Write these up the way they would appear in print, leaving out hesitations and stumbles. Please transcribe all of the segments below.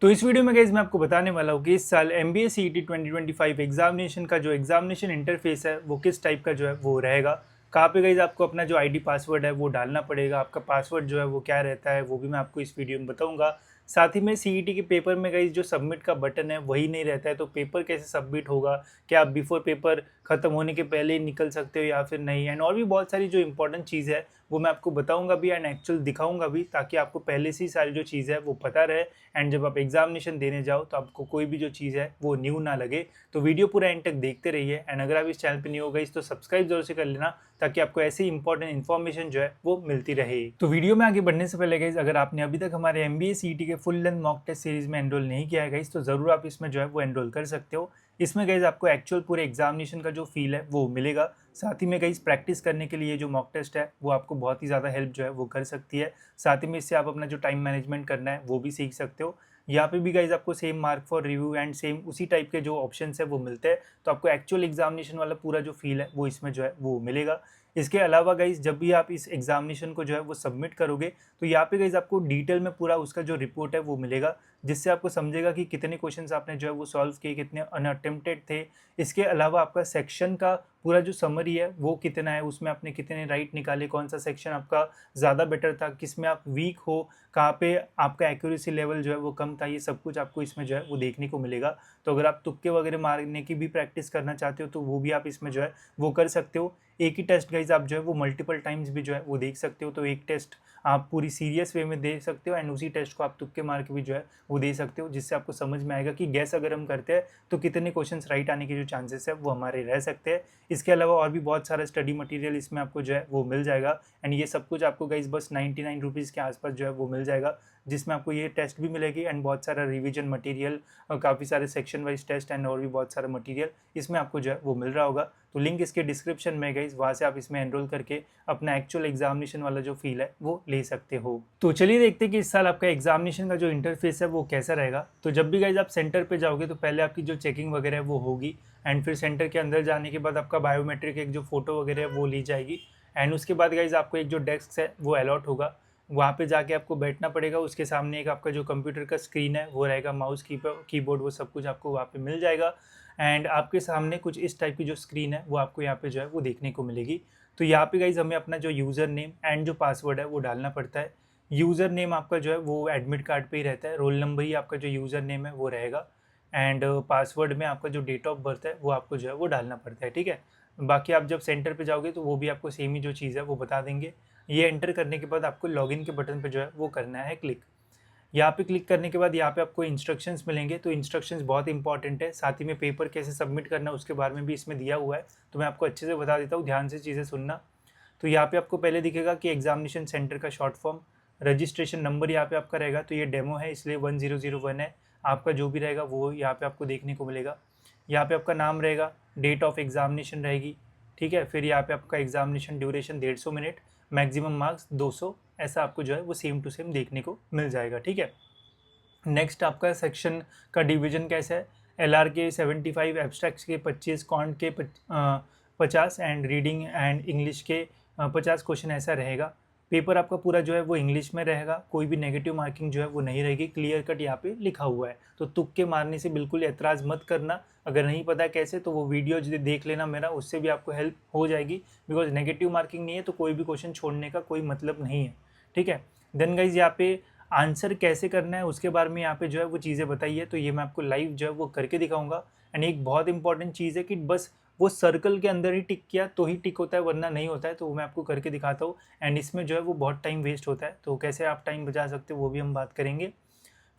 तो इस वीडियो में गाइस मैं आपको बताने वाला हूँ कि इस साल MBA CET 2025 एग्जामिनेशन का जो एग्जामिनेशन इंटरफेस है वो किस टाइप का जो है वो रहेगा। कहाँ पे गाइस आपको अपना जो आईडी पासवर्ड है वो डालना पड़ेगा, आपका पासवर्ड जो है वो क्या रहता है वो भी मैं आपको इस वीडियो में बताऊंगा। साथ ही में CET के पेपर में गाइस जो सबमिट का बटन है वही नहीं रहता है, तो पेपर कैसे सबमिट होगा, क्या आप बिफोर पेपर खत्म होने के पहले ही निकल सकते हो या फिर नहीं, एंड और भी बहुत सारी जो इंपॉर्टेंट चीज़ है वो मैं आपको बताऊंगा भी एंड एक्चुअल दिखाऊंगा भी, ताकि आपको पहले से ही सारी जो चीज़ है वो पता रहे एंड जब आप एग्जामिनेशन देने जाओ तो आपको कोई भी जो चीज़ है वो न्यू ना लगे। तो वीडियो पूरा एंड तक देखते रहिए एंड अगर आप इस चैनल पर न्यू हो गई तो सब्सक्राइब जरूर से कर लेना, ताकि आपको ऐसी इंपॉर्टेंट इन्फॉर्मेशन जो है वो मिलती रहे। तो वीडियो में आगे बढ़ने से पहले गाइस, अगर आपने अभी तक हमारे MBA CET के full length mock test series में एनरोल नहीं किया है गाइस, तो ज़रूर आप इसमें जो है वो एनरोल कर सकते हो। इसमें गाइस आपको एक्चुअल पूरे एग्जामिनेशन का जो फील है वो मिलेगा। साथ ही में गाइस प्रैक्टिस करने के लिए जो मॉक टेस्ट है वो आपको बहुत ही ज़्यादा हेल्प जो है वो कर सकती है। साथ ही में इससे आप अपना जो टाइम मैनेजमेंट करना है वो भी सीख सकते हो। यहाँ पे भी गाइज आपको same mark for review and same उसी टाइप के जो ऑप्शंस है वो मिलते हैं, तो आपको एक्चुअल एग्जामिनेशन वाला पूरा जो फील है वो इसमें जो है वो मिलेगा। इसके अलावा गाइज जब भी आप इस एग्जामिनेशन को जो है वो सबमिट करोगे तो यहाँ पे गाइज आपको डिटेल में पूरा उसका जो रिपोर्ट है वो मिलेगा, जिससे आपको समझेगा कि कितने क्वेश्चंस आपने जो है वो सॉल्व किए, कितने अनअटेम्प्टेड थे। इसके अलावा आपका सेक्शन का पूरा जो समरी है वो कितना है, उसमें आपने कितने राइट निकाले, कौन सा सेक्शन आपका ज़्यादा बेटर था, किस में आप वीक हो, कहाँ पे आपका एक्यूरेसी लेवल जो है वो कम था, ये सब कुछ आपको इसमें जो है वो देखने को मिलेगा। तो अगर आप तुक्के वगैरह मारने की भी प्रैक्टिस करना चाहते हो तो वो भी आप इसमें जो है वो कर सकते हो। एक ही टेस्ट गाइज आप जो है वो मल्टीपल टाइम्स भी जो है वो देख सकते हो, तो एक टेस्ट आप पूरी सीरियस वे में दे सकते हो एंड उसी टेस्ट को आप तुक्के मार के भी जो है वो दे सकते हो, जिससे आपको समझ में आएगा कि गैस अगर हम करते हैं तो कितने क्वेश्चंस राइट आने के जो चांसेस है वो हमारे रह सकते हैं। इसके अलावा और भी बहुत सारा स्टडी मटेरियल इसमें आपको जो है वो मिल जाएगा एंड ये सब कुछ आपको गाइज बस 99 रुपीज़ के आसपास जो है वो मिल जाएगा, जिसमें आपको ये टेस्ट भी मिलेगी एंड बहुत सारा रिवीजन मटेरियल और काफ़ी सारे सेक्शन वाइज टेस्ट एंड और भी बहुत सारा मटेरियल इसमें आपको जो है वो मिल रहा होगा। तो लिंक इसके डिस्क्रिप्शन में गाइज, वहाँ से आप इसमें एनरोल करके अपना एक्चुअल एग्जामिनेशन वाला जो फील है वो ले सकते हो। तो चलिए देखते हैं कि इस साल आपका एग्जामिनेशन का जो इंटरफेस है वो कैसा रहेगा। तो जब भी गाइज आप सेंटर पे जाओगे तो पहले आपकी जो चेकिंग वगैरह है वो होगी एंड फिर सेंटर के अंदर जाने के बाद आपका बायोमेट्रिक एक जो फोटो वगैरह है वो ली जाएगी एंड उसके बाद गाइज आपको एक जो डेस्क है वो अलॉट होगा, वहाँ पे जाके आपको बैठना पड़ेगा। उसके सामने एक आपका जो कंप्यूटर का स्क्रीन है वो रहेगा, माउस कीबोर्ड वो सब कुछ आपको वहाँ पे मिल जाएगा एंड आपके सामने कुछ इस टाइप की जो स्क्रीन है वो आपको यहाँ पे जो है वो देखने को मिलेगी। तो यहाँ पे गाइज हमें अपना जो यूज़र नेम एंड जो पासवर्ड है वो डालना पड़ता है। यूज़र नेम आपका जो है वो एडमिट कार्ड पे ही रहता है, रोल नंबर ही आपका जो यूज़र नेम है वो रहेगा एंड पासवर्ड में आपका जो डेट ऑफ बर्थ है वो आपको जो है वो डालना पड़ता है, ठीक है। बाकी आप जब सेंटर पे जाओगे तो वो भी आपको सेम ही जो चीज़ है वो बता देंगे। ये एंटर करने के बाद आपको लॉगिन के बटन पे जो है वो करना है क्लिक। यहाँ पे क्लिक करने के बाद यहाँ पे आपको इंस्ट्रक्शंस मिलेंगे, तो इंस्ट्रक्शंस बहुत इंपॉर्टेंट है। साथ ही में पेपर कैसे सबमिट करना है उसके बारे में भी इसमें दिया हुआ है, तो मैं आपको अच्छे से बता देता हूँ, ध्यान से चीज़ें सुनना। तो यहाँ पे आपको पहले दिखेगा कि एग्जामिनेशन सेंटर का शॉर्ट फॉर्म, रजिस्ट्रेशन नंबर यहाँ पे आपका रहेगा, तो ये डेमो है इसलिए 1001 है। आपका जो भी रहेगा वो यहाँ पे आपको देखने को मिलेगा। यहाँ पे आपका नाम रहेगा, डेट ऑफ एग्जामिनेशन रहेगी, ठीक है। फिर यहाँ पे आपका examination duration 150 minute, maximum marks 200, ऐसा आपको जो है वो सेम टू सेम देखने को मिल जाएगा, ठीक है। नेक्स्ट आपका सेक्शन का डिवीजन कैसा है, LR के 75, एब्स्ट्रैक्ट्स के 25, कॉन्ट के 50 एंड रीडिंग एंड इंग्लिश के 50 क्वेश्चन ऐसा रहेगा। पेपर आपका पूरा जो है वो इंग्लिश में रहेगा, कोई भी नेगेटिव मार्किंग जो है वो नहीं रहेगी, क्लियर कट यहाँ पे लिखा हुआ है। तो तुक्के मारने से बिल्कुल एतराज़ मत करना, अगर नहीं पता कैसे तो वो वीडियो जो देख लेना मेरा, उससे भी आपको हेल्प हो जाएगी। बिकॉज नेगेटिव मार्किंग नहीं है तो कोई भी क्वेश्चन छोड़ने का कोई मतलब नहीं है, ठीक है। देन गाइज यहाँ पे आंसर कैसे करना है उसके बारे में यहाँ पे जो है वो चीज़ें बताई है, तो ये मैं आपको लाइव जो है वो करके दिखाऊंगा। एंड एक बहुत इंपॉर्टेंट चीज़ है कि बस वो सर्कल के अंदर ही टिक किया तो ही टिक होता है, वरना नहीं होता है, तो वो मैं आपको करके दिखाता हूँ। एंड इसमें जो है वो बहुत टाइम वेस्ट होता है, तो कैसे आप टाइम बचा सकते हो वो भी हम बात करेंगे।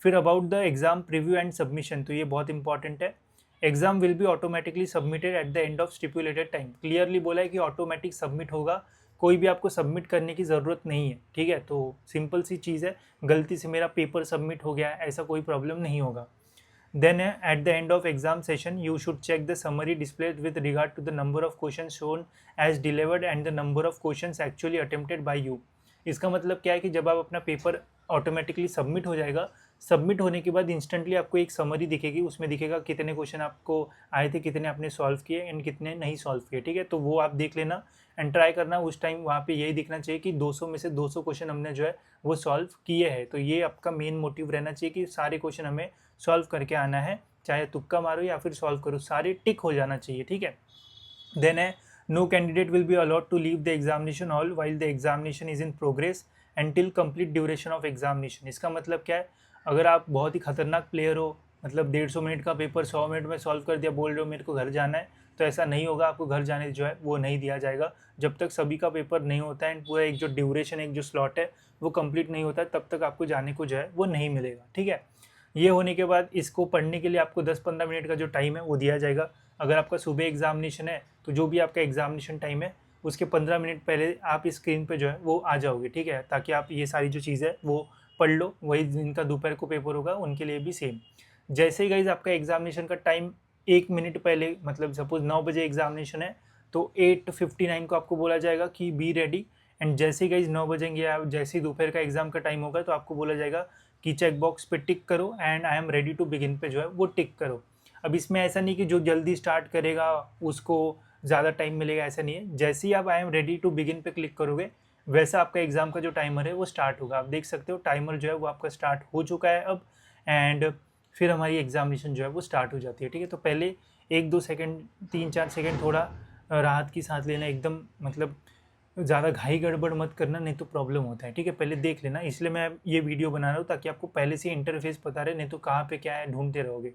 फिर about the exam preview and submission, तो ये बहुत इंपॉर्टेंट है। Exam will be automatically submitted at the end of stipulated time, clearly बोला है कि ऑटोमेटिक सबमिट होगा, कोई भी आपको सबमिट करने की ज़रूरत नहीं है, ठीक है। तो सिंपल सी चीज़ है, गलती से मेरा पेपर सबमिट हो गया है ऐसा कोई प्रॉब्लम नहीं होगा। Then at the end of exam session, you should check the summary displayed with regard to the number of questions shown as delivered and the number of questions actually attempted by you। इसका मतलब क्या है कि जब आप अपना paper automatically submit हो जाएगा, सबमिट होने के बाद इंस्टेंटली आपको एक समरी दिखेगी, उसमें दिखेगा कितने क्वेश्चन आपको आए थे, कितने आपने सॉल्व किए एंड कितने नहीं सॉल्व किए, ठीक है। तो वो आप देख लेना एंड ट्राई करना उस टाइम वहाँ पे यही दिखना चाहिए कि 200 में से 200 क्वेश्चन हमने जो है वो सॉल्व किए हैं। तो ये आपका मेन मोटिव रहना चाहिए कि सारे क्वेश्चन हमें सॉल्व करके आना है, चाहे तुक्का मारो या फिर सॉल्व करो, सारे टिक हो जाना चाहिए, ठीक है। देन है no candidate will be allowed to leave the examination hall while the examination is in progress until complete duration of examination. इसका मतलब क्या है, अगर आप बहुत ही खतरनाक प्लेयर हो, मतलब 150 मिनट का पेपर 100 मिनट में सॉल्व कर दिया, बोल रहे हो मेरे को घर जाना है, तो ऐसा नहीं होगा। आपको घर जाने जो है वो नहीं दिया जाएगा जब तक सभी का पेपर नहीं होता है एंड पूरा एक जो ड्यूरेशन, एक जो स्लॉट है वो कंप्लीट नहीं होता है, तब तक आपको जाने को जो है वो नहीं मिलेगा, ठीक है। ये होने के बाद इसको पढ़ने के लिए आपको 10-15 मिनट का जो टाइम है वो दिया जाएगा। अगर आपका सुबह एग्जामिनेशन है तो जो भी आपका एग्जामिनेशन टाइम है उसके 15 मिनट पहले आप इस स्क्रीन पे जो है वो आ जाओगे, ठीक है, ताकि आप ये सारी जो चीज़ है वो पढ़ लो। वही जिनका दोपहर को पेपर होगा उनके लिए भी सेम। जैसे ही गाइज आपका एग्जामिनेशन का टाइम 1 मिनट पहले, मतलब सपोज 9 बजे एग्जामिनेशन है तो 8:59 को आपको बोला जाएगा कि बी रेडी। एंड जैसे ही गाइज 9 बजेंगे या जैसे ही दोपहर का एग्जाम का टाइम होगा तो आपको बोला जाएगा कि चेक बॉक्स पे टिक करो and I am ready to begin पे जो है वो टिक करो। अब इसमें ऐसा नहीं कि जो जल्दी स्टार्ट करेगा उसको ज़्यादा टाइम मिलेगा, ऐसा नहीं है। जैसे ही आप I am ready to begin पे क्लिक करोगे वैसा आपका एग्जाम का जो टाइमर है वो स्टार्ट होगा। आप देख सकते हो टाइमर जो है वो आपका स्टार्ट हो चुका है अब, एंड फिर हमारी एग्जामिनेशन जो है वो स्टार्ट हो जाती है, ठीक है। तो पहले 1-2 सेकंड, 3-4 सेकंड थोड़ा राहत की सांस लेना, एकदम मतलब ज़्यादा घाई गड़बड़ मत करना, नहीं तो प्रॉब्लम होता है, ठीक है। पहले देख लेना, इसलिए मैं ये वीडियो बना रहा हूँ ताकि आपको पहले से इंटरफेस पता रहे, नहीं तो कहाँ पे क्या है ढूंढते रहोगे,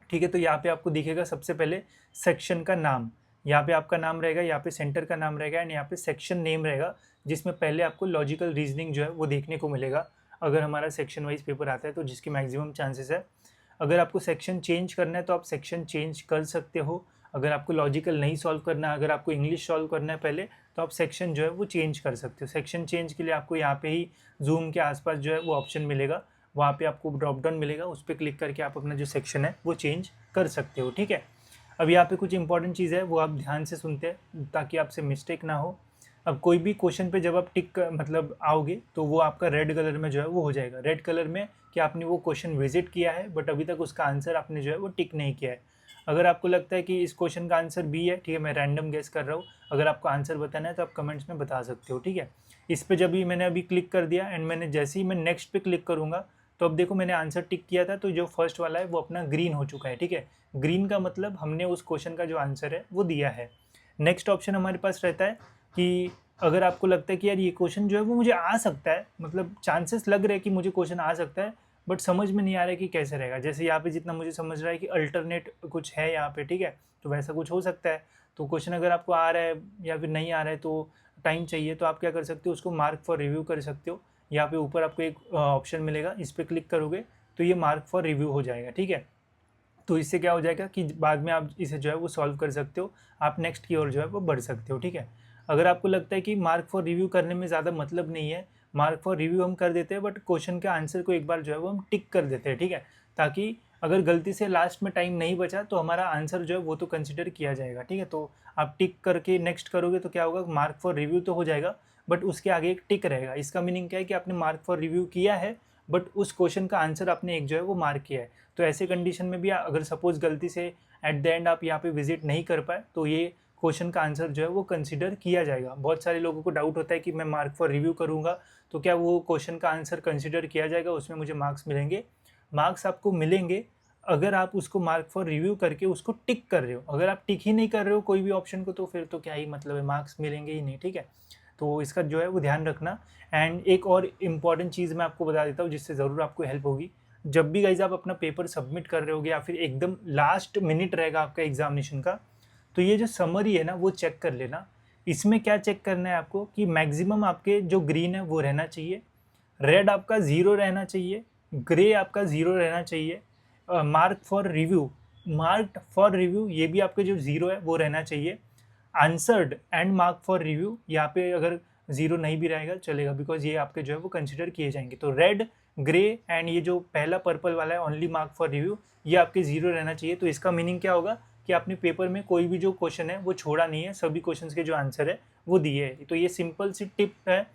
ठीक है। तो यहाँ पे आपको दिखेगा सबसे पहले सेक्शन का नाम, यहाँ पे आपका नाम रहेगा, यहाँ पे सेंटर का नाम रहेगा एंड यहाँ पे सेक्शन नेम रहेगा, जिसमें पहले आपको लॉजिकल रीजनिंग जो है वो देखने को मिलेगा अगर हमारा सेक्शन वाइज पेपर आता है तो, जिसकी मैक्सिमम चांसेस है। अगर आपको सेक्शन चेंज करना है तो आप सेक्शन चेंज कर सकते हो। अगर आपको लॉजिकल नहीं सॉल्व करना है, अगर आपको इंग्लिश सॉल्व करना है पहले, तो आप सेक्शन जो है वो चेंज कर सकते हो। सेक्शन चेंज के लिए आपको यहाँ पे ही जूम के आसपास जो है वो ऑप्शन मिलेगा, वहाँ पे आपको ड्रॉप डाउन मिलेगा, उस पर क्लिक करके आप अपना जो सेक्शन है वो चेंज कर सकते हो, ठीक है। अब यहाँ पे कुछ इंपॉर्टेंट चीज़ है वो आप ध्यान से सुनते हैं ताकि आपसे मिस्टेक ना हो। अब कोई भी क्वेश्चन पे जब आप टिक मतलब आओगे तो वो आपका रेड कलर में जो है वो हो जाएगा। रेड कलर में कि आपने वो क्वेश्चन विजिट किया है बट अभी तक उसका आंसर आपने जो है वो टिक नहीं किया है। अगर आपको लगता है कि इस क्वेश्चन का आंसर बी है, ठीक है, मैं रैंडम गेस कर रहा हूँ, अगर आपको आंसर बताना है तो आप कमेंट्स में बता सकते हो, ठीक है। इस पर जब भी मैंने अभी क्लिक कर दिया एंड मैंने जैसे ही मैं नेक्स्ट पे क्लिक करूँगा तो अब देखो मैंने आंसर टिक किया था, तो जो फर्स्ट वाला है वो अपना ग्रीन हो चुका है, ठीक है। ग्रीन का मतलब हमने उस क्वेश्चन का जो आंसर है वो दिया है। नेक्स्ट ऑप्शन हमारे पास रहता है कि अगर आपको लगता है कि यार ये क्वेश्चन जो है वो मुझे आ सकता है, मतलब चांसेस लग रहे हैं कि मुझे क्वेश्चन आ सकता है बट समझ में नहीं आ रहा है कि कैसे रहेगा। जैसे यहाँ पे जितना मुझे समझ रहा है कि अल्टरनेट कुछ है यहाँ पे, ठीक है, तो वैसा कुछ हो सकता है। तो क्वेश्चन अगर आपको आ रहा है या फिर नहीं आ रहा है तो टाइम चाहिए, तो आप क्या कर सकते हो, उसको मार्क फॉर रिव्यू कर सकते हो। यहाँ पे ऊपर आपको एक ऑप्शन मिलेगा, इस पर क्लिक करोगे तो ये मार्क फॉर रिव्यू हो जाएगा, ठीक है। तो इससे क्या हो जाएगा कि बाद में आप इसे जो है वो सॉल्व कर सकते हो, आप नेक्स्ट की ओर जो है वो बढ़ सकते हो, ठीक है। अगर आपको लगता है कि मार्क फॉर रिव्यू करने में ज़्यादा मतलब नहीं है, मार्क फॉर रिव्यू हम कर देते हैं बट क्वेश्चन के आंसर को एक बार जो है वो हम टिक कर देते हैं, ठीक है, ताकि अगर गलती से लास्ट में टाइम नहीं बचा तो हमारा आंसर जो है वो तो कंसिडर किया जाएगा, ठीक है। तो आप टिक करके नेक्स्ट करोगे तो क्या होगा, मार्क फॉर रिव्यू तो हो जाएगा बट उसके आगे एक टिक रहेगा। इसका मीनिंग क्या है कि आपने मार्क फॉर रिव्यू किया है बट उस क्वेश्चन का आंसर आपने एक जो है वो मार्क किया है। तो ऐसे कंडीशन में भी अगर सपोज गलती से एट द एंड आप यहाँ पे विजिट नहीं कर पाए तो ये क्वेश्चन का आंसर जो है वो कंसिडर किया जाएगा। बहुत सारे लोगों को डाउट होता है कि मैं मार्क फॉर रिव्यू करूँगा तो क्या वो क्वेश्चन का आंसर कंसिडर किया जाएगा, उसमें मुझे मार्क्स मिलेंगे। मार्क्स आपको मिलेंगे अगर आप उसको मार्क फॉर रिव्यू करके उसको टिक कर रहे हो। अगर आप टिक ही नहीं कर रहे हो कोई भी ऑप्शन को तो फिर तो क्या ही मतलब है, मार्क्स मिलेंगे ही नहीं, ठीक है। तो इसका जो है वो ध्यान रखना। एंड एक और इम्पॉर्टेंट चीज़ मैं आपको बता देता हूँ जिससे ज़रूर आपको हेल्प होगी। जब भी गाइज आप अपना पेपर सबमिट कर रहे होगे या फिर एकदम लास्ट मिनट रहेगा आपका एग्जामिनेशन का, तो ये जो समरी है ना वो चेक कर लेना। इसमें क्या चेक करना है आपको कि मैक्सिमम आपके जो ग्रीन है वो रहना चाहिए, रेड आपका 0 रहना चाहिए, ग्रे आपका 0 रहना चाहिए, मार्क फॉर रिव्यू ये भी आपके जो 0 है वो रहना चाहिए। Answered and mark for review यहाँ पे अगर 0 नहीं भी रहेगा चलेगा, बिकॉज ये आपके जो है वो कंसिडर किए जाएंगे। तो रेड, ग्रे एंड ये जो पहला पर्पल वाला है ओनली मार्क फॉर रिव्यू, ये आपके 0 रहना चाहिए। तो इसका मीनिंग क्या होगा कि आपने पेपर में कोई भी जो क्वेश्चन है वो छोड़ा नहीं है, सभी क्वेश्चंस के जो आंसर है वो दिए हैं। तो ये सिंपल सी टिप है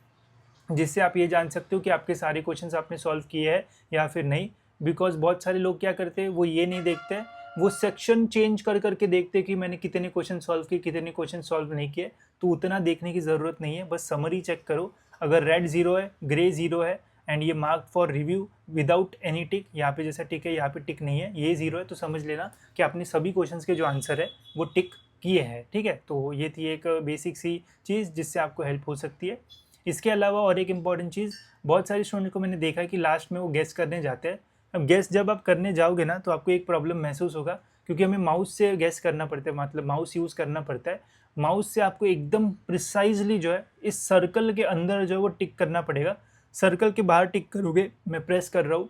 जिससे आप ये जान सकते हो कि आपके सारे क्वेश्चंस आपने सॉल्व किए हैं या फिर नहीं। बिकॉज बहुत सारे लोग क्या करते हैं वो ये नहीं देखते वो सेक्शन चेंज कर करके देखते कि मैंने कितने क्वेश्चन सॉल्व किए, कितने क्वेश्चन सॉल्व नहीं किए, तो उतना देखने की ज़रूरत नहीं है। बस समरी चेक करो, अगर रेड 0 है, ग्रे 0 है एंड ये mark for review without any tick, यहाँ पे जैसा टिक है यहाँ पे टिक नहीं है, ये 0 है, तो समझ लेना कि आपने सभी क्वेश्चंस के जो आंसर है वो टिक किए हैं। ठीक है, तो ये थी एक बेसिक सी चीज़ जिससे आपको हेल्प हो सकती है। इसके अलावा और एक इम्पॉर्टेंट चीज़, बहुत सारे स्टूडेंट को मैंने देखा है कि लास्ट में वो गेस करने जाते हैं। अब गेस जब आप करने जाओगे ना तो आपको एक प्रॉब्लम महसूस होगा, क्योंकि हमें माउस से गेस करना पड़ता है, मतलब माउस यूज़ करना पड़ता है। माउस से आपको एकदम प्रिसाइजली जो है इस सर्कल के अंदर जो है वो टिक करना पड़ेगा। सर्कल के बाहर टिक करोगे, मैं प्रेस कर रहा हूँ,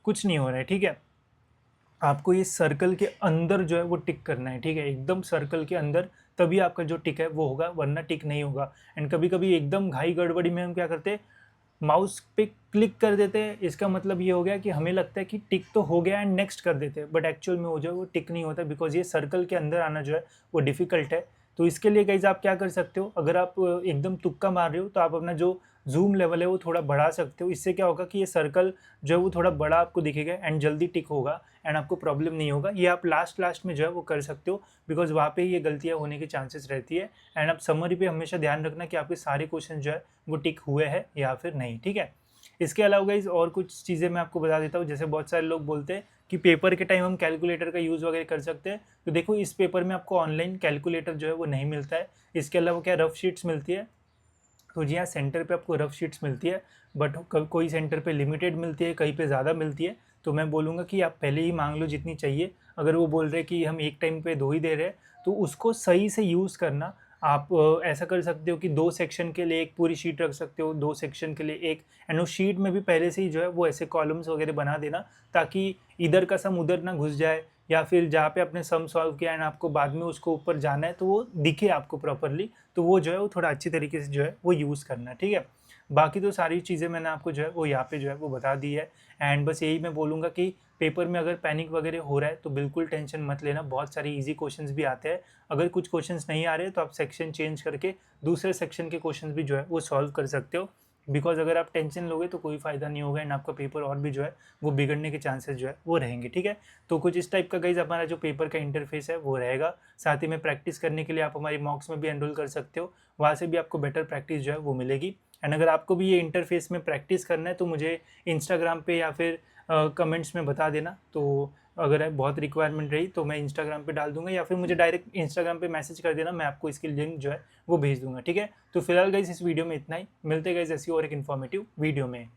कुछ नहीं हो रहा है। ठीक है, आपको ये सर्कल के अंदर जो है वो टिक करना है। ठीक है, एकदम सर्कल के अंदर, तभी आपका जो टिक है वो होगा, वरना टिक नहीं होगा। एंड कभी कभी एकदम घाई गड़बड़ी में हम क्या करते हैं, माउस पे क्लिक कर देते हैं। इसका मतलब ये हो गया कि हमें लगता है कि टिक तो हो गया एंड नेक्स्ट कर देते हैं, बट एक्चुअल में वो जो है वो टिक नहीं होता, बिकॉज ये सर्कल के अंदर आना जो है वो डिफ़िकल्ट है। तो इसके लिए गाइस आप क्या कर सकते हो, अगर आप एकदम तुक्का मार रहे हो तो आप अपना जो जूम लेवल है वो थोड़ा बढ़ा सकते हो। इससे क्या होगा कि ये सर्कल जो है वो थोड़ा बड़ा आपको दिखेगा एंड जल्दी टिक होगा एंड आपको प्रॉब्लम नहीं होगा। ये आप लास्ट में जो है वो कर सकते हो, बिकॉज वहाँ पे ये गलतियाँ होने की चांसेस रहती है। एंड आप समरी पे हमेशा ध्यान रखना कि आपके सारे क्वेश्चन जो है वो टिक हुए हैं या फिर नहीं। ठीक है, इसके अलावा गाइज और कुछ चीज़ें मैं आपको बता देता हूँ। जैसे बहुत सारे लोग बोलते हैं कि पेपर के टाइम हम कैलकुलेटर का यूज़ वगैरह कर सकते हैं, तो देखो इस पेपर में आपको ऑनलाइन कैलकुलेटर जो है वो नहीं मिलता है। इसके अलावा क्या रफ शीट्स मिलती है, तो जी हाँ, सेंटर पे आपको रफ शीट्स मिलती है, बट कोई सेंटर पे लिमिटेड मिलती है, कहीं पे ज़्यादा मिलती है। तो मैं बोलूँगा कि आप पहले ही मांग लो जितनी चाहिए। अगर वो बोल रहे हैं कि हम एक टाइम पे 2 ही दे रहे हैं, तो उसको सही से यूज़ करना। आप ऐसा कर सकते हो कि 2 सेक्शन के लिए एक पूरी शीट रख सकते हो, 2 सेक्शन के लिए एक, एंड उस शीट में भी पहले से ही जो है वो ऐसे कॉलम्स वगैरह बना देना, ताकि इधर का सम उधर ना घुस जाए, या फिर जहाँ पे आपने सम सॉल्व किया एंड आपको बाद में उसको ऊपर जाना है तो वो दिखे आपको प्रॉपरली। तो वो जो है वो थोड़ा अच्छी तरीके से जो है वो यूज़ करना है। ठीक है, बाकी तो सारी चीज़ें मैंने आपको जो है वो यहाँ पे जो है वो बता दी है। एंड बस यही मैं बोलूँगा कि पेपर में अगर पैनिक वगैरह हो रहा है तो बिल्कुल टेंशन मत लेना, बहुत सारे इजी क्वेश्चंस भी आते हैं। अगर कुछ क्वेश्चंस नहीं आ रहे तो आप सेक्शन चेंज करके दूसरे सेक्शन के क्वेश्चंस भी जो है वो सॉल्व कर सकते हो, बिकॉज अगर आप टेंशन लोगे तो कोई फ़ायदा नहीं होगा एंड आपका पेपर और भी जो है वो बिगड़ने के चांसेस जो है वो रहेंगे। ठीक है, तो कुछ इस टाइप का गाइज हमारा जो पेपर का इंटरफेस है वो रहेगा। साथ ही में प्रैक्टिस करने के लिए आप हमारी मॉक्स में भी एनरोल कर सकते हो, वहाँ से भी आपको बेटर प्रैक्टिस जो है वो मिलेगी। एंड अगर आपको भी ये इंटरफेस में प्रैक्टिस करना है तो मुझे इंस्टाग्राम पे या फिर कमेंट्स में बता देना। तो अगर बहुत रिक्वायरमेंट रही तो मैं इंस्टाग्राम पे डाल दूंगा, या फिर मुझे डायरेक्ट इंस्टाग्राम पे मैसेज कर देना, मैं आपको इसकी लिंक जो है वो भेज दूंगा। ठीक है, तो फिलहाल गाइज इस वीडियो में इतना ही, मिलते गाइज ऐसी और एक इन्फॉर्मेटिव वीडियो में।